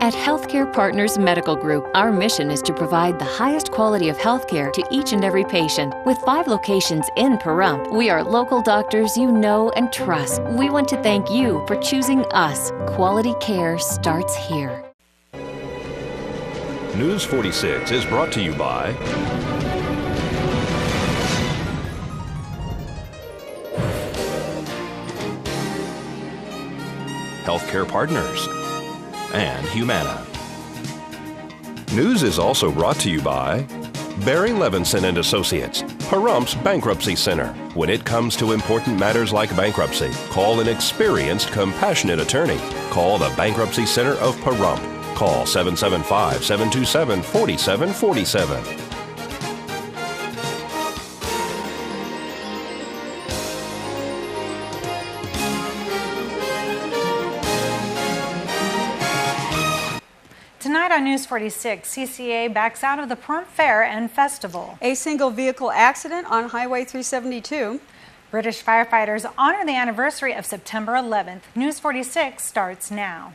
At Healthcare Partners Medical Group, our mission is to provide the highest quality of healthcare to each and every patient. With 5 locations in Pahrump, we are local doctors you know and trust. We want to thank you for choosing us. Quality care starts here. News 46 is brought to you by Healthcare Partners and Humana. News is also brought to you by Barry Levinson and Associates, Pahrump's Bankruptcy Center. When it comes to important matters like bankruptcy, call an experienced, compassionate attorney. Call the Bankruptcy Center of Pahrump. Call 775-727-4747. Tonight on News 46, CCA backs out of the Pahrump Fair and Festival. A single vehicle accident on Highway 372. British firefighters honor the anniversary of September 11th. News 46 starts now.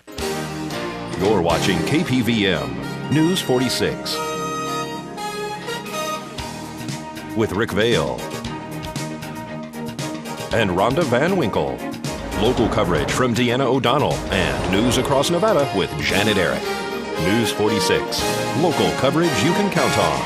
You're watching KPVM News 46 with Rick Vale and Rhonda Van Winkle. Local coverage from Deanna O'Donnell and news across Nevada with Janet Eric. News 46, local coverage you can count on.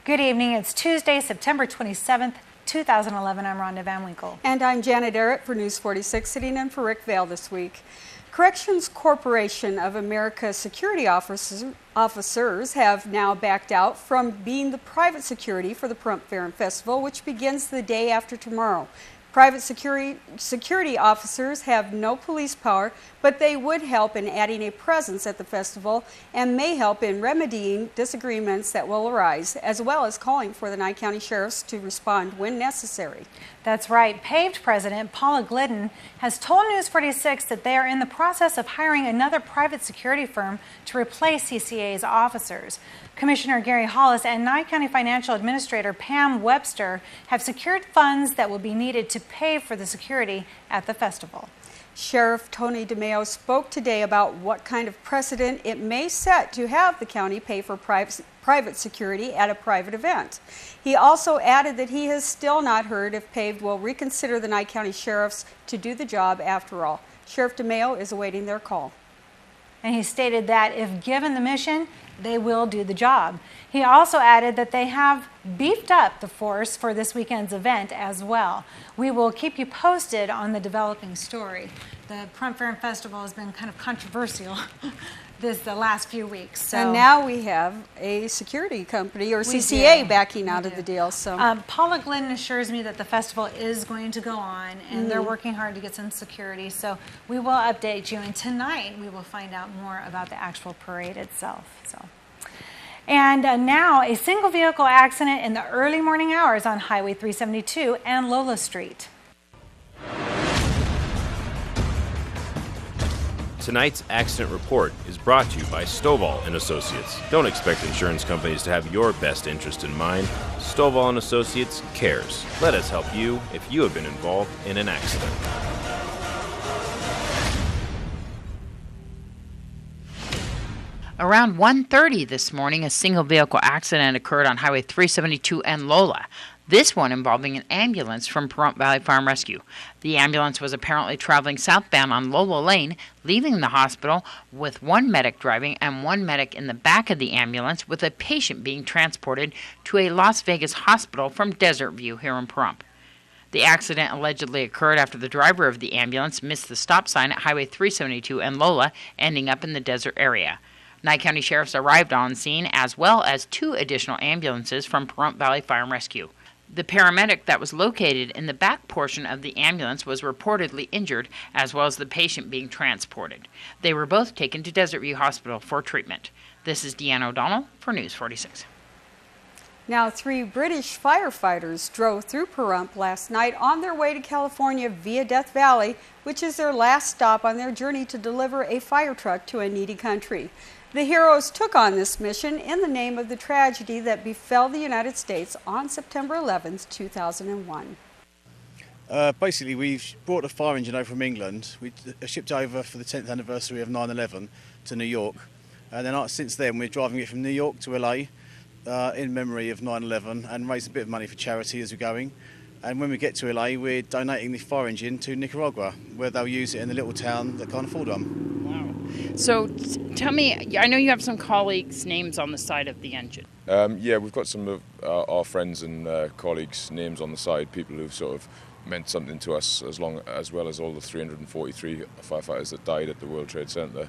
Good evening. It's Tuesday, September 27th, 2011. I'm Rhonda Van Winkle. And I'm Janet Eric for News 46, sitting in for Rick Vale this week. Corrections Corporation of America security officers have now backed out from being the private security for the Pahrump Fair and Festival, which begins the day after tomorrow. Private security officers have no police power, but they would help in adding a presence at the festival and may help in remedying disagreements that will arise, as well as calling for the Nye County Sheriffs to respond when necessary. That's right. PAVED President Paula Glidden has told News 46 that they are in the process of hiring another private security firm to replace CCA's officers. Commissioner Gary Hollis and Nye County Financial Administrator Pam Webster have secured funds that will be needed to pay for the security at the festival. Sheriff Tony De Meo spoke today about what kind of precedent it may set to have the county pay for private security at a private event. He also added that he has still not heard if PAVED will reconsider the Nye County Sheriffs to do the job after all. Sheriff De Meo is awaiting their call. And he stated that if given the mission, they will do the job. He also added that they have beefed up the force for this weekend's event as well. We will keep you posted on the developing story. The Pahrump Fair and Festival has been kind of controversial the last few weeks. So. And now we have a security company, or CCA, backing out of the deal. So Paula Glidden assures me that the festival is going to go on, and they're working hard to get some security. So we will update you, and tonight we will find out more about the actual parade itself. And now a single vehicle accident in the early morning hours on Highway 372 and Lola Street. Tonight's accident report is brought to you by Stovall & Associates. Don't expect insurance companies to have your best interest in mind. Stovall & Associates cares. Let us help you if you have been involved in an accident. Around 1:30 this morning, a single vehicle accident occurred on Highway 372 and Lola. This one involving an ambulance from Pahrump Valley Fire and Rescue. The ambulance was apparently traveling southbound on Lola Lane, leaving the hospital with one medic driving and one medic in the back of the ambulance, with a patient being transported to a Las Vegas hospital from Desert View here in Pahrump. The accident allegedly occurred after the driver of the ambulance missed the stop sign at Highway 372 and Lola, ending up in the desert area. Nye County Sheriffs arrived on scene, as well as 2 additional ambulances from Pahrump Valley Fire and Rescue. The paramedic that was located in the back portion of the ambulance was reportedly injured, as well as the patient being transported. They were both taken to Desert View Hospital for treatment. This is Deanna O'Donnell for News 46. Now, 3 British firefighters drove through Pahrump last night on their way to California via Death Valley, which is their last stop on their journey to deliver a fire truck to a needy country. The heroes took on this mission in the name of the tragedy that befell the United States on September 11, 2001. Basically, we've brought a fire engine over from England. We shipped over for the 10th anniversary of 9/11 to New York. And then since then, we're driving it from New York to LA in memory of 9/11 and raising a bit of money for charity as we're going. And when we get to LA, we're donating the fire engine to Nicaragua, where they'll use it in a little town that can't afford one. Wow. So tell me, I know you have some colleagues' names on the side of the engine. Yeah, we've got some of our friends and colleagues' names on the side, people who've sort of meant something to us, as well as all the 343 firefighters that died at the World Trade Center.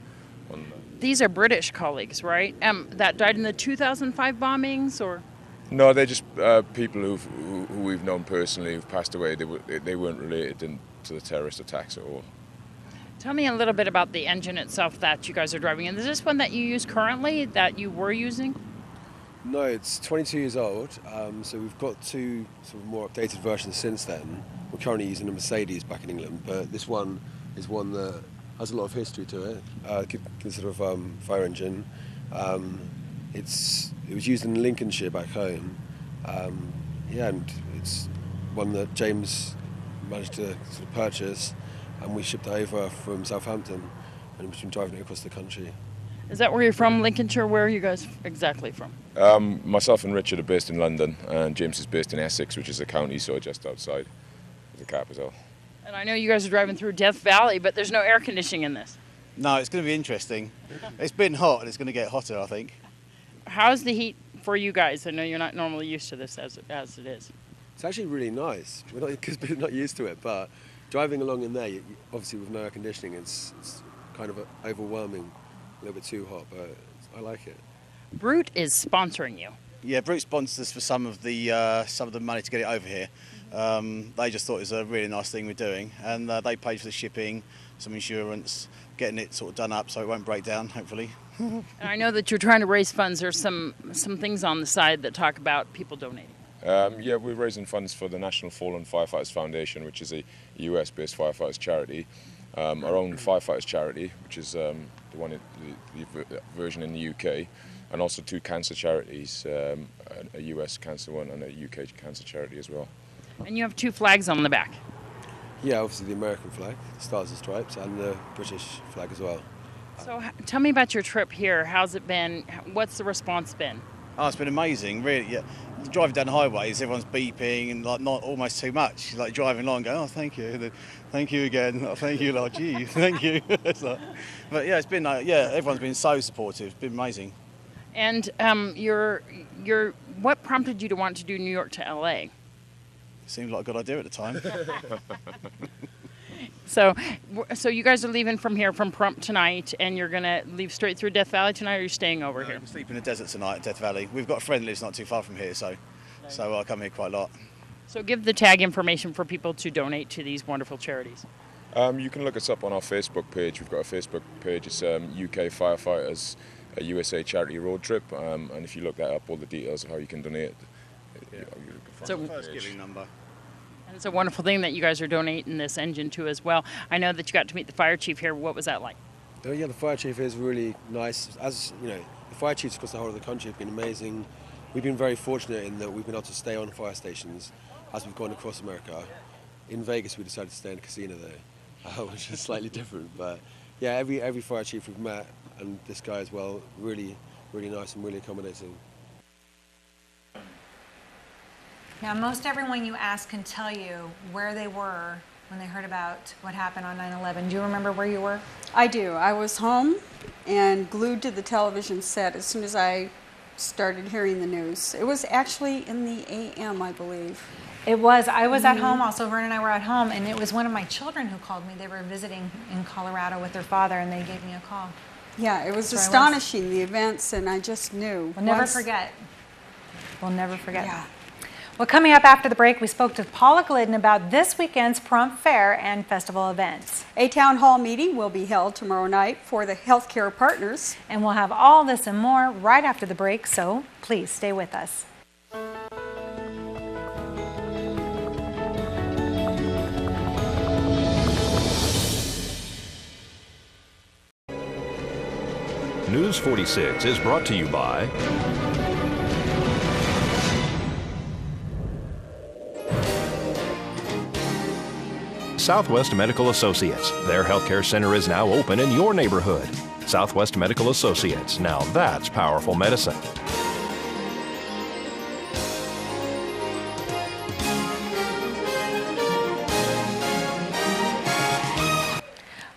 These are British colleagues, right? That died in the 2005 bombings, or? No, they're just people who we've known personally who've passed away. They weren't related to the terrorist attacks at all. Tell me a little bit about the engine itself that you guys are driving. And is this one that you use currently, that you were using? No, it's 22 years old, so we've got 2 sort of more updated versions since then. We're currently using a Mercedes back in England, but this one is one that has a lot of history to it. Consider a fire engine. It was used in Lincolnshire back home. And it's one that James managed to sort of purchase, and we shipped it over from Southampton, and we've been driving it across the country. Is that where you're from, Lincolnshire? Where are you guys exactly from? Myself and Richard are based in London, and James is based in Essex, which is a county sort of just outside the capital. And I know you guys are driving through Death Valley, but there's no air conditioning in this. No, it's going to be interesting. It's been hot and it's going to get hotter, I think. How's the heat for you guys? I know you're not normally used to this as it is. It's actually really nice. Because we're not used to it, but driving along in there, obviously with no air conditioning, it's kind of overwhelming, a little bit too hot, but I like it. Brute is sponsoring you. Yeah, Brute sponsors us for some of the money to get it over here. They just thought it was a really nice thing we're doing, and they paid for the shipping, some insurance, getting it sort of done up so it won't break down, hopefully. And I know that you're trying to raise funds. There's some things on the side that talk about people donating. Yeah, we're raising funds for the National Fallen Firefighters Foundation, which is a US-based firefighters charity. Our own firefighters charity, which is the version in the UK, and also 2 cancer charities, a US cancer one and a UK cancer charity as well. And you have 2 flags on the back. Yeah, obviously the American flag, Stars and Stripes, and the British flag as well. So tell me about your trip here. How's it been? What's the response been? Oh, it's been amazing, really. Yeah. Driving down the highways, everyone's beeping and like not almost too much. Like driving along, going, oh, thank you, then, thank you again, oh, thank you, like, gee, thank you. But yeah, it's been everyone's been so supportive. It's been amazing. And what prompted you to want to do New York to LA? Seemed like a good idea at the time. So you guys are leaving from here, from Pahrump tonight, and you're going to leave straight through Death Valley tonight, or are you staying over here? We'll sleep in the desert tonight at Death Valley. We've got a friend who lives not too far from here, so I come here quite a lot. So give the tag information for people to donate to these wonderful charities. You can look us up on our Facebook page. We've got a Facebook page. It's UK Firefighters USA Charity Road Trip, and if you look that up, all the details of how you can donate. So first giving number. And it's a wonderful thing that you guys are donating this engine to as well. I know that you got to meet the fire chief here. What was that like? Oh, yeah, the fire chief is really nice. As you know, the fire chiefs across the whole of the country have been amazing. We've been very fortunate in that we've been able to stay on fire stations as we've gone across America. In Vegas, we decided to stay in a casino though, which is slightly different. But yeah, every fire chief we've met, and this guy as well, really, really nice and really accommodating. Now, most everyone you ask can tell you where they were when they heard about what happened on 9/11. Do you remember where you were? I do. I was home and glued to the television set as soon as I started hearing the news. It was actually in the AM, I believe. It was. I was at home also. Vern and I were at home, and it was one of my children who called me. They were visiting in Colorado with their father, and they gave me a call. Yeah, it was astonishing, the events, and I just knew. We'll never forget. We'll never forget. Yeah. Well, coming up after the break, we spoke to Paula Glidden about this weekend's Pahrump Fair and festival events. A town hall meeting will be held tomorrow night for the healthcare partners. And we'll have all this and more right after the break, so please stay with us. News 46 is brought to you by Southwest Medical Associates. Their healthcare center is now open in your neighborhood. Southwest Medical Associates. Now that's powerful medicine.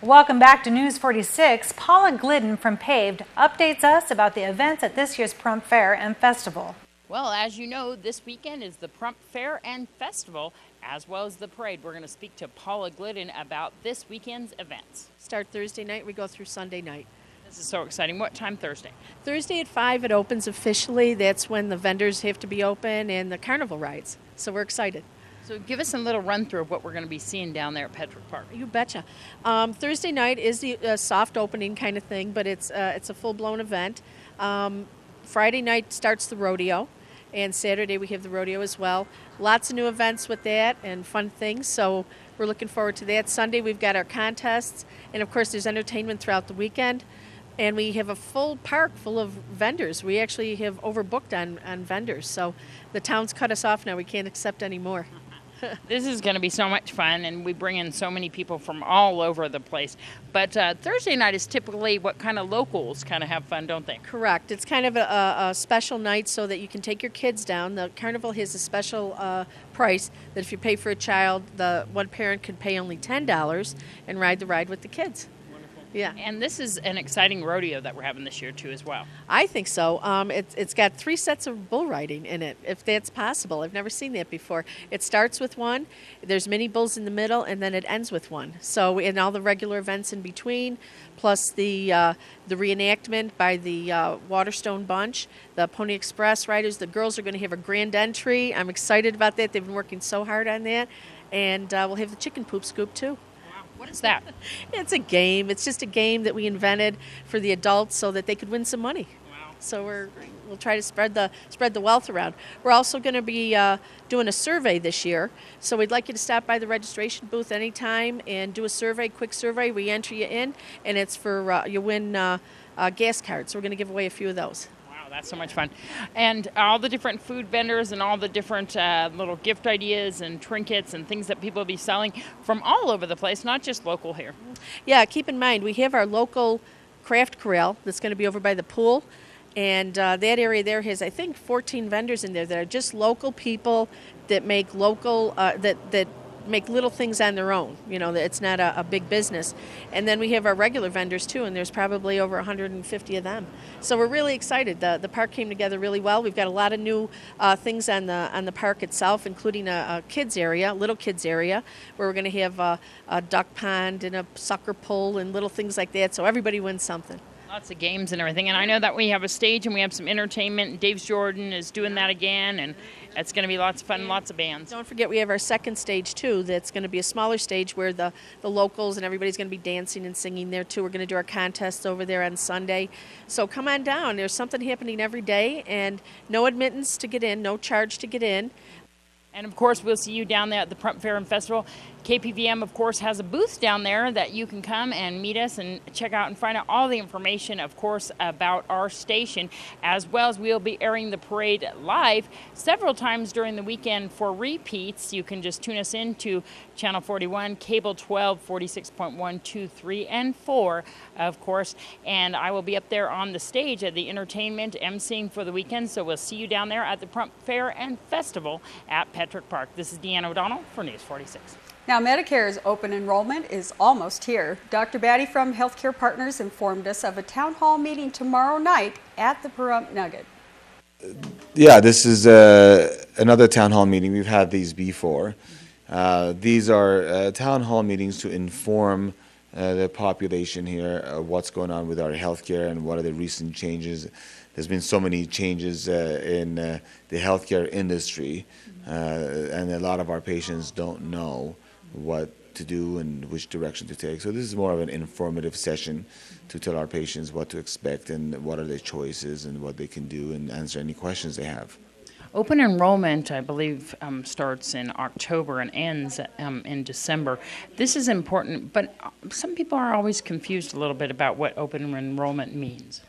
Welcome back to News 46. Paula Glidden from PAVED updates us about the events at this year's Pahrump Fair and Festival. Well, as you know, this weekend is the Pahrump Fair and Festival, as well as the parade. We're going to speak to Paula Glidden about this weekend's events. Start Thursday night, we go through Sunday night. This is so exciting. What time Thursday? Thursday at 5, it opens officially. That's when the vendors have to be open and the carnival rides. So we're excited. So give us a little run through of what we're going to be seeing down there at Pahrump Park. You betcha. Thursday night is the soft opening kind of thing, but it's a full-blown event. Friday night starts the rodeo, and Saturday we have the rodeo as well. Lots of new events with that and fun things, so we're looking forward to that. Sunday we've got our contests, and of course there's entertainment throughout the weekend. And we have a full park full of vendors. We actually have overbooked on vendors, so the town's cut us off now. We can't accept any more. This is going to be so much fun, and we bring in so many people from all over the place. But Thursday night is typically what kind of locals kind of have fun, don't they? Correct. It's kind of a special night so that you can take your kids down. The carnival has a special price that if you pay for a child, the one parent can pay only $10 and ride the ride with the kids. Yeah. And this is an exciting rodeo that we're having this year, too, as well. I think so. It's got 3 sets of bull riding in it, if that's possible. I've never seen that before. It starts with one, there's mini bulls in the middle, and then it ends with one. So, and all the regular events in between, plus the reenactment by the Waterstone Bunch, the Pony Express riders. The girls are going to have a grand entry. I'm excited about that. They've been working so hard on that. And we'll have the chicken poop scoop, too. What is that? It's a game. It's just a game that we invented for the adults so that they could win some money. Wow. So we'll try to spread the wealth around. We're also going to be doing a survey this year. So we'd like you to stop by the registration booth anytime and do a survey, quick survey. We enter you in, and it's for you win gas cards. So we're going to give away a few of those. That's so much fun. And all the different food vendors and all the different little gift ideas and trinkets and things that people will be selling from all over the place, not just local here. Yeah, keep in mind, we have our local craft corral that's going to be over by the pool. And that area there has, I think, 14 vendors in there that are just local people that make local, that make little things on their own. You know, it's not a big business. And then we have our regular vendors too, and there's probably over 150 of them. So we're really excited. The park came together really well. We've got a lot of new things on the park itself, including a kids area, little kids area, where we're going to have a duck pond and a sucker pull and little things like that. So everybody wins something. Lots of games and everything. And I know that we have a stage and we have some entertainment. And Dave Jordan is doing that again. And it's going to be lots of fun, lots of bands. Don't forget we have our second stage, too. That's going to be a smaller stage where the locals and everybody's going to be dancing and singing there, too. We're going to do our contests over there on Sunday. So come on down. There's something happening every day. And no admittance to get in, no charge to get in. And, of course, we'll see you down there at the Pahrump Fair and Festival. KPVM, of course, has a booth down there that you can come and meet us and check out and find out all the information, of course, about our station, as well as we'll be airing the parade live several times during the weekend for repeats. You can just tune us in to Channel 41, Cable 12, 46.1, 2, 3, and 4, of course. And I will be up there on the stage at the entertainment emceeing for the weekend, so we'll see you down there at the Pahrump Fair and Festival at Patrick Park. This is Deanna O'Donnell for News 46. Now, Medicare's open enrollment is almost here. Dr. Batty from Healthcare Partners informed us of a town hall meeting tomorrow night at the Pahrump Nugget. Yeah, this is another town hall meeting. We've had these before. These are town hall meetings to inform the population here what's going on with our healthcare and what are the recent changes. There's been so many changes in the healthcare industry, and a lot of our patients don't know what to do and which direction to take. So this is more of an informative session to tell our patients what to expect and what are their choices and what they can do and answer any questions they have. Open enrollment, I believe, starts in October and ends in December. This is important, but some people are always confused a little bit about what open enrollment means.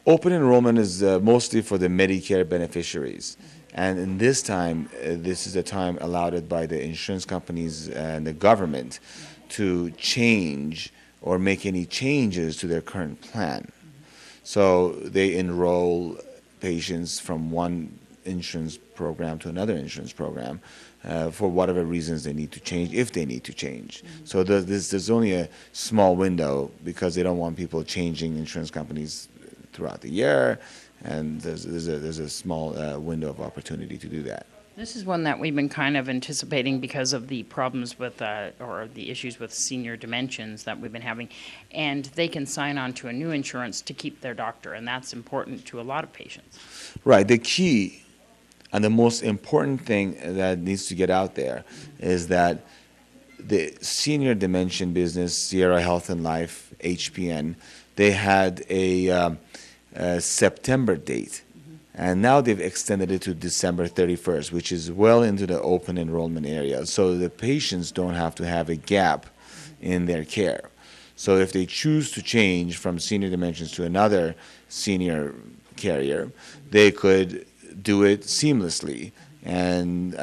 Open enrollment is mostly for the Medicare beneficiaries. And in this time, this is a time allowed by the insurance companies and the government to change or make any changes to their current plan. So they enroll patients from one insurance program to another insurance program for whatever reasons they need to change, if they need to change. So there's only a small window because they don't want people changing insurance companies throughout the year, and there's a small window of opportunity to do that. This is one that we've been kind of anticipating because of the problems with, or the issues with senior dimensions that we've been having. And they can sign on to a new insurance to keep their doctor, and that's important to a lot of patients. Right. The key and the most important thing that needs to get out there is that the senior dimension business, Sierra Health and Life, HPN, they had a September date. And now they've extended it to December 31st, which is well into the open enrollment area. So the patients don't have to have a gap in their care. So if they choose to change from senior dimensions to another senior carrier, they could do it seamlessly. And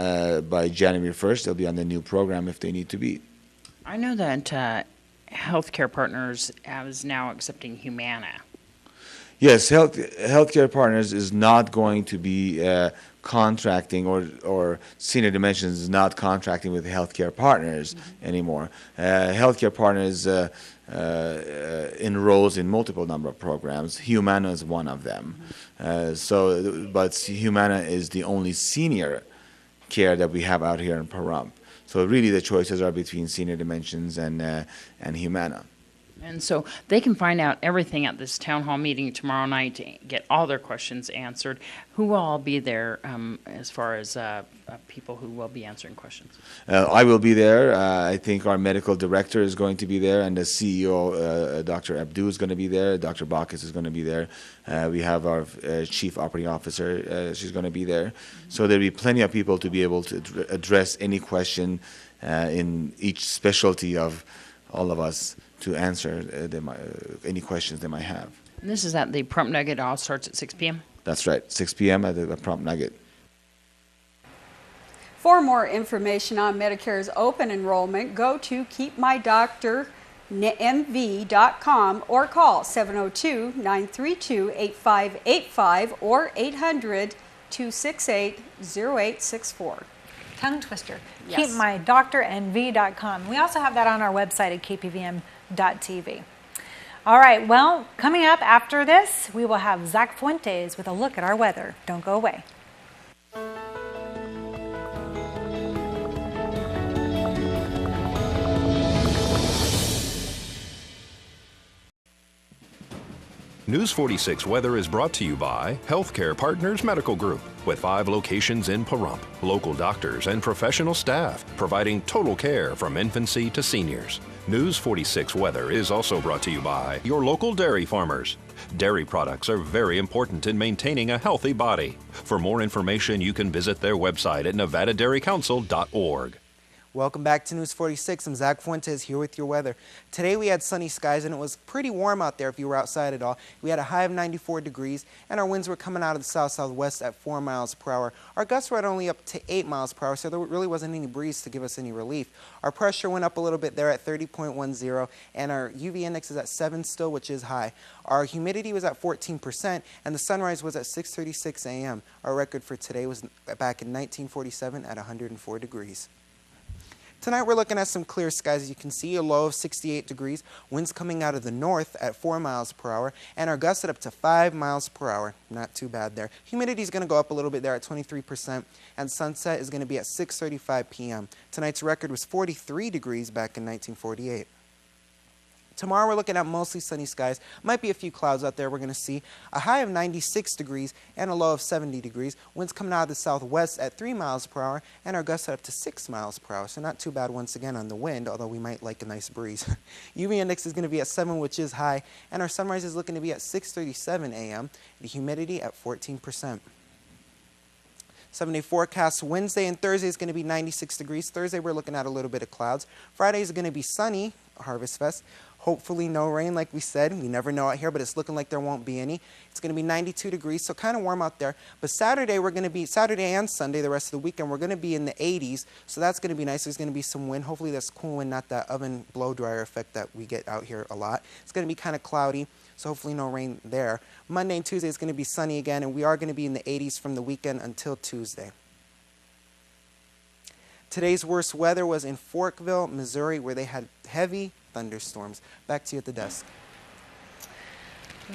by January 1st, they'll be on the new program if they need to be. I know that Healthcare Partners is now accepting Humana. Yes, Healthcare Partners is not going to be contracting, or Senior Dimensions is not contracting with Healthcare Partners anymore. Healthcare Partners enrolls in multiple number of programs. Humana is one of them. But Humana is the only senior care that we have out here in Pahrump. So really the choices are between Senior Dimensions and Humana. And so they can find out everything at this town hall meeting tomorrow night to get all their questions answered. Who will all be there as far as people who will be answering questions? I will be there. I think our medical director is going to be there, and the CEO, Dr. Abdu, is going to be there. Dr. Bacchus is going to be there. We have our chief operating officer. She's going to be there. So there'll be plenty of people to be able to address any question in each specialty of all of us, to answer any questions they might have. And this is at the Pahrump Nugget. It all starts at 6 p.m.? That's right, 6 p.m. at the Pahrump Nugget. For more information on Medicare's open enrollment, go to keepmydoctormv.com or call 702-932-8585 or 800-268-0864. Tongue twister. Yes. Keepmydoctornv.com. We also have that on our website at KPVM.TV. All right, well, coming up after this, we will have Zach Fuentes with a look at our weather. Don't go away. News 46 weather is brought to you by Healthcare Partners Medical Group, with 5 locations in Pahrump, local doctors and professional staff providing total care from infancy to seniors. News 46 weather is also brought to you by your local dairy farmers. Dairy products are very important in maintaining a healthy body. For more information, you can visit their website at nevadadairycouncil.org. Welcome back to News 46. I'm Zach Fuentes here with your weather. Today we had sunny skies and it was pretty warm out there if you were outside at all. We had a high of 94 degrees and our winds were coming out of the south-southwest at 4 miles per hour. Our gusts were at only up to 8 miles per hour, so there really wasn't any breeze to give us any relief. Our pressure went up a little bit there at 30.10 and our UV index is at 7 still, which is high. Our humidity was at 14% and the sunrise was at 6:36 a.m. Our record for today was back in 1947 at 104 degrees. Tonight we're looking at some clear skies. As you can see, a low of 68 degrees, winds coming out of the north at 4 miles per hour, and our gusts at up to 5 miles per hour. Not too bad there. Humidity is going to go up a little bit there at 23%, and sunset is going to be at 6:35 p.m. Tonight's record was 43 degrees back in 1948. Tomorrow we're looking at mostly sunny skies. Might be a few clouds out there we're going to see. A high of 96 degrees and a low of 70 degrees. Winds coming out of the southwest at 3 miles per hour and our gusts up to 6 miles per hour. So not too bad once again on the wind, although we might like a nice breeze. UV index is going to be at 7, which is high, and our sunrise is looking to be at 6:37 a.m. The humidity at 14%. 7-day forecast. Wednesday and Thursday is going to be 96 degrees. Thursday we're looking at a little bit of clouds. Friday is going to be sunny, Harvest Fest. Hopefully no rain, like we said. We never know out here, but it's looking like there won't be any. It's going to be 92 degrees, so kind of warm out there. But Saturday and Sunday, the rest of the weekend, we're going to be in the 80s, so that's going to be nice. There's going to be some wind. Hopefully that's cool wind, not that oven blow dryer effect that we get out here a lot. It's going to be kind of cloudy, so hopefully no rain there. Monday and Tuesday is going to be sunny again, and we are going to be in the 80s from the weekend until Tuesday. Today's worst weather was in Forkville, Missouri, where they had heavy thunderstorms. Back to you at the desk.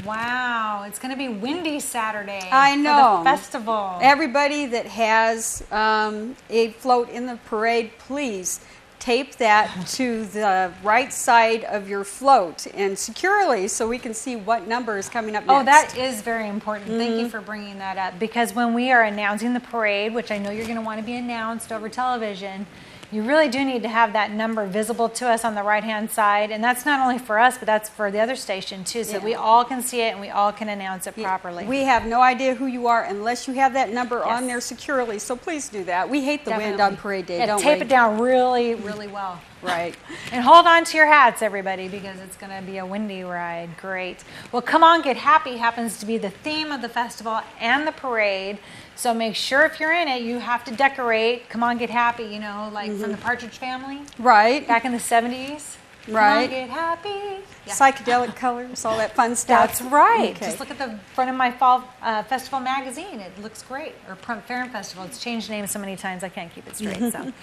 Wow, it's going to be windy Saturday. I know. For the festival. Everybody that has a float in the parade, please tape that to the right side of your float and securely so we can see what number is coming up next. Oh, that is very important. Thank you for bringing that up, because when we are announcing the parade, which I know you're going to want to be announced over television, you really do need to have that number visible to us on the right-hand side. And that's not only for us, but that's for the other station too, so that we all can see it and we all can announce it properly. We have no idea who you are unless you have that number on there securely, so please do that. We hate the wind on parade day, don't we? Tape it down really, really well. Right. And hold on to your hats, everybody, because it's going to be a windy ride. Great. Well, Come On, Get Happy happens to be the theme of the festival and the parade. So make sure if you're in it, you have to decorate. Come on, get happy, you know, like from the Partridge Family. Right. Back in the 70s. Right. Come on, get happy. Yeah. Psychedelic colors, all that fun stuff. That's right. Okay. Just look at the front of my fall festival magazine. It looks great. Or Pahrump Fair Festival. It's changed names so many times I can't keep it straight. So,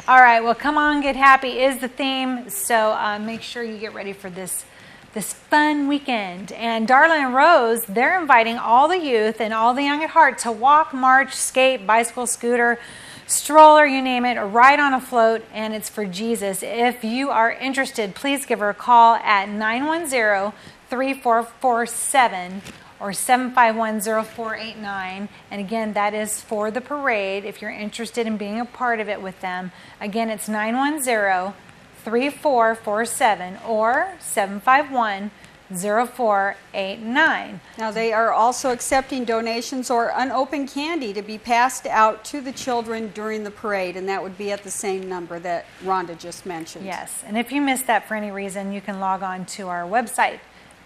all right. Well, Come On, Get Happy is the theme. So make sure you get ready for this fun weekend. And Darla and Rose, they're inviting all the youth and all the young at heart to walk, march, skate, bicycle, scooter, stroller, you name it, or ride on a float, and it's for Jesus. If you are interested, please give her a call at 910-3447 or 751-0489. And again, that is for the parade if you're interested in being a part of it with them. Again, it's 910-3447 or 751-0489. Now they are also accepting donations or unopened candy to be passed out to the children during the parade, and that would be at the same number that Rhonda just mentioned. Yes, and if you missed that for any reason, you can log on to our website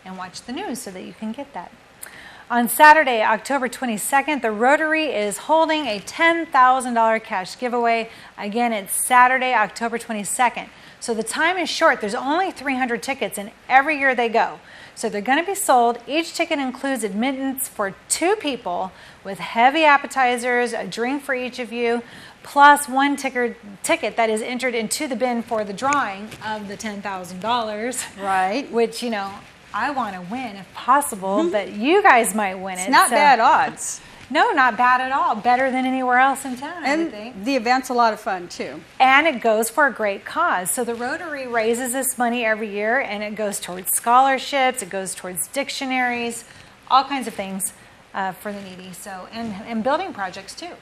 and watch the news so that you can get that. On Saturday, October 22nd, the Rotary is holding a $10,000 cash giveaway. Again, it's Saturday, October 22nd. So the time is short. There's only 300 tickets, and every year they go. So they're going to be sold. Each ticket includes admittance for 2 people with heavy appetizers, a drink for each of you, plus one ticket that is entered into the bin for the drawing of the $10,000. Right. Which, you know, I want to win if possible, but you guys might win it. It's not bad odds. No, not bad at all. Better than anywhere else in town, I think. And the event's a lot of fun, too. And it goes for a great cause. So the Rotary raises this money every year, and it goes towards scholarships, it goes towards dictionaries, all kinds of things for the needy. So and building projects, too.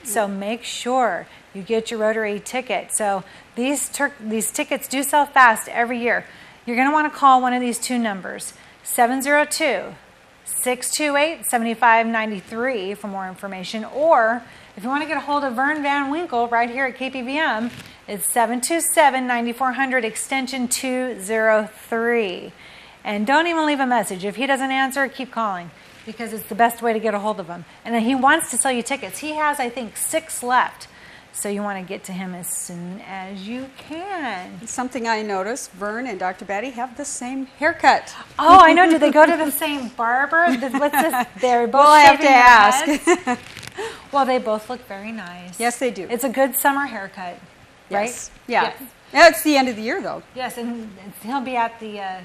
So make sure you get your Rotary ticket. So these tickets do sell fast every year. You're going to want to call one of these 2 numbers, 702-628-7593 for more information. Or if you want to get a hold of Vern Van Winkle right here at KPVM, it's 727-9400 extension 203. And don't even leave a message. If he doesn't answer, keep calling, because it's the best way to get a hold of him. And then he wants to sell you tickets. He has, I think, 6 left. So you want to get to him as soon as you can. Something I noticed, Vern and Dr. Batty have the same haircut. Oh, I know. Do they go to the same barber? What's this? They're both We'll have to shaving their ask. heads? Well, they both look very nice. Yes, they do. It's a good summer haircut, right? Yes. Yeah. Yes. Yeah, it's the end of the year, though. Yes, and he'll be at the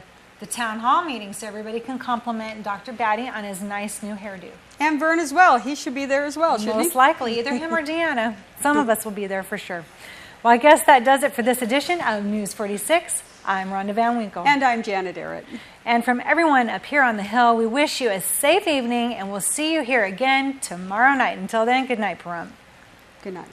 town hall meeting, so everybody can compliment Dr. Batty on his nice new hairdo. And Vern as well. He should be there as well, shouldn't he? Most likely. Either him or Deanna. Some of us will be there for sure. Well, I guess that does it for this edition of News 46. I'm Rhonda Van Winkle. And I'm Janet Arrett. And from everyone up here on the Hill, we wish you a safe evening, and we'll see you here again tomorrow night. Until then, good night, Pahrump. Good night.